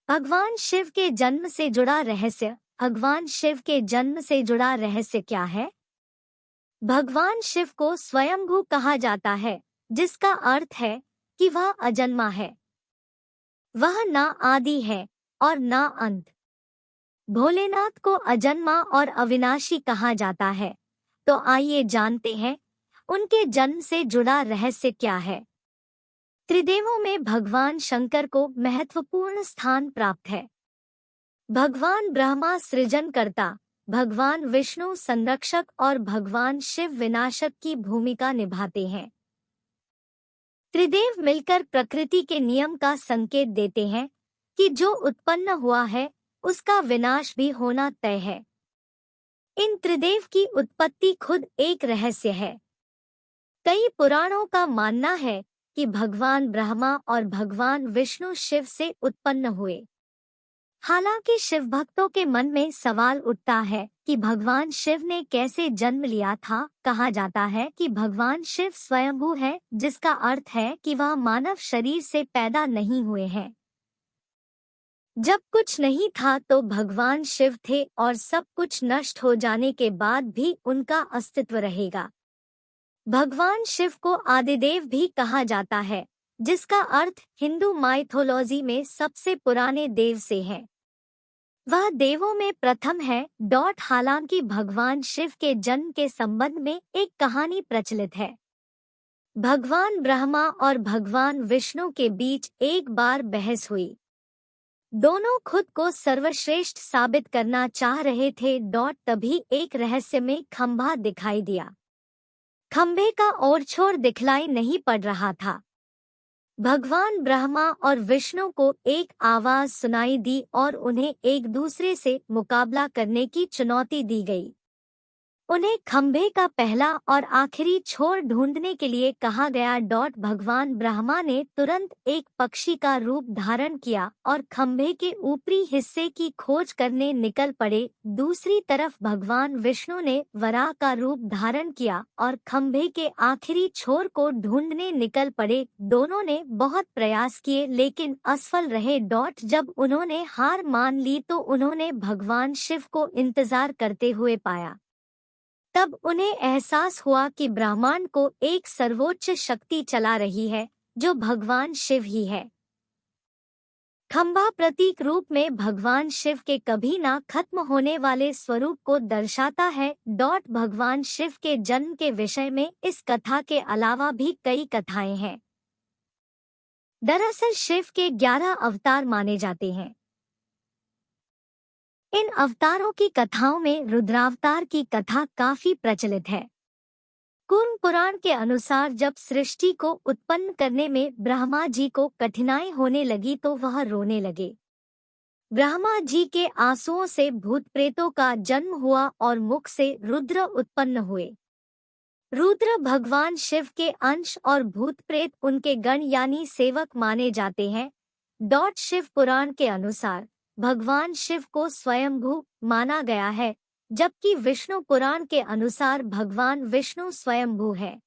भगवान शिव के जन्म से जुड़ा रहस्य। भगवान शिव के जन्म से जुड़ा रहस्य क्या है? भगवान शिव को स्वयंभू कहा जाता है, जिसका अर्थ है कि वह अजन्मा है। वह ना आदि है और ना अंत। भोलेनाथ को अजन्मा और अविनाशी कहा जाता है। तो आइए जानते हैं उनके जन्म से जुड़ा रहस्य क्या है। त्रिदेवों में भगवान शंकर को महत्वपूर्ण स्थान प्राप्त है। भगवान ब्रह्मा सृजनकर्ता, भगवान विष्णु संरक्षक और भगवान शिव विनाशक की भूमिका निभाते हैं। त्रिदेव मिलकर प्रकृति के नियम का संकेत देते हैं कि जो उत्पन्न हुआ है उसका विनाश भी होना तय है। इन त्रिदेव की उत्पत्ति खुद एक रहस्य है। कई पुराणों का मानना है कि भगवान ब्रह्मा और भगवान विष्णु शिव से उत्पन्न हुए। हालांकि शिव भक्तों के मन में सवाल उठता है कि भगवान शिव ने कैसे जन्म लिया था। कहा जाता है कि भगवान शिव स्वयंभू है, जिसका अर्थ है कि वह मानव शरीर से पैदा नहीं हुए हैं। जब कुछ नहीं था तो भगवान शिव थे और सब कुछ नष्ट हो जाने के बाद भी उनका अस्तित्व रहेगा। भगवान शिव को आदिदेव भी कहा जाता है, जिसका अर्थ हिंदू माइथोलॉजी में सबसे पुराने देव से है। वह देवों में प्रथम है। हालांकि भगवान शिव के जन्म के संबंध में एक कहानी प्रचलित है। भगवान ब्रह्मा और भगवान विष्णु के बीच एक बार बहस हुई। दोनों खुद को सर्वश्रेष्ठ साबित करना चाह रहे थे। तभी एक रहस्यमय खंभा दिखाई दिया। खंभे का और छोर दिखलाई नहीं पड़ रहा था। भगवान ब्रह्मा और विष्णु को एक आवाज सुनाई दी और उन्हें एक दूसरे से मुकाबला करने की चुनौती दी गई। उन्हें खंभे का पहला और आखिरी छोर ढूंढने के लिए कहा गया। भगवान ब्रह्मा ने तुरंत एक पक्षी का रूप धारण किया और खंभे के ऊपरी हिस्से की खोज करने निकल पड़े। दूसरी तरफ भगवान विष्णु ने वराह का रूप धारण किया और खंभे के आखिरी छोर को ढूंढने निकल पड़े। दोनों ने बहुत प्रयास किए लेकिन असफल रहे। जब उन्होंने हार मान ली तो उन्होंने भगवान शिव को इंतजार करते हुए पाया। तब उन्हें एहसास हुआ कि ब्रह्मांड को एक सर्वोच्च शक्ति चला रही है, जो भगवान शिव ही है। खंभा प्रतीक रूप में भगवान शिव के कभी ना खत्म होने वाले स्वरूप को दर्शाता है। भगवान शिव के जन्म के विषय में इस कथा के अलावा भी कई कथाएं हैं। दरअसल शिव के 11 अवतार माने जाते हैं। इन अवतारों की कथाओं में रुद्रावतार की कथा काफी प्रचलित है। कूर्म पुराण के अनुसार जब सृष्टि को उत्पन्न करने में ब्रह्मा जी को कठिनाई होने लगी तो वह रोने लगे। ब्रह्मा जी के आंसुओं से भूत प्रेतों का जन्म हुआ और मुख से रुद्र उत्पन्न हुए। रुद्र भगवान शिव के अंश और भूत प्रेत उनके गण यानी सेवक माने जाते हैं। शिव पुराण के अनुसार भगवान शिव को स्वयंभू माना गया है, जबकि विष्णु पुराण के अनुसार भगवान विष्णु स्वयंभू है।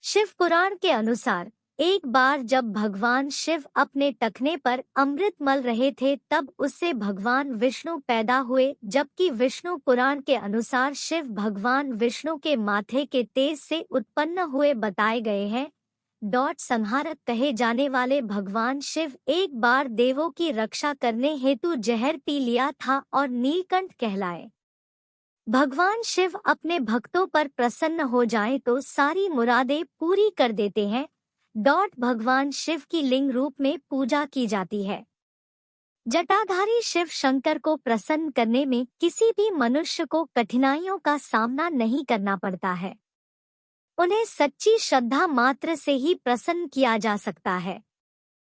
शिव पुराण के अनुसार एक बार जब भगवान शिव अपने टखने पर अमृत मल रहे थे तब उससे भगवान विष्णु पैदा हुए, जबकि विष्णु पुराण के अनुसार शिव भगवान विष्णु के माथे के तेज से उत्पन्न हुए बताए गए हैं। संहारक कहे जाने वाले भगवान शिव एक बार देवों की रक्षा करने हेतु जहर पी लिया था और नीलकंठ कहलाए। भगवान शिव अपने भक्तों पर प्रसन्न हो जाएं तो सारी मुरादें पूरी कर देते हैं। भगवान शिव की लिंग रूप में पूजा की जाती है। जटाधारी शिव शंकर को प्रसन्न करने में किसी भी मनुष्य को कठिनाइयों का सामना नहीं करना पड़ता है। उन्हें सच्ची श्रद्धा मात्र से ही प्रसन्न किया जा सकता है।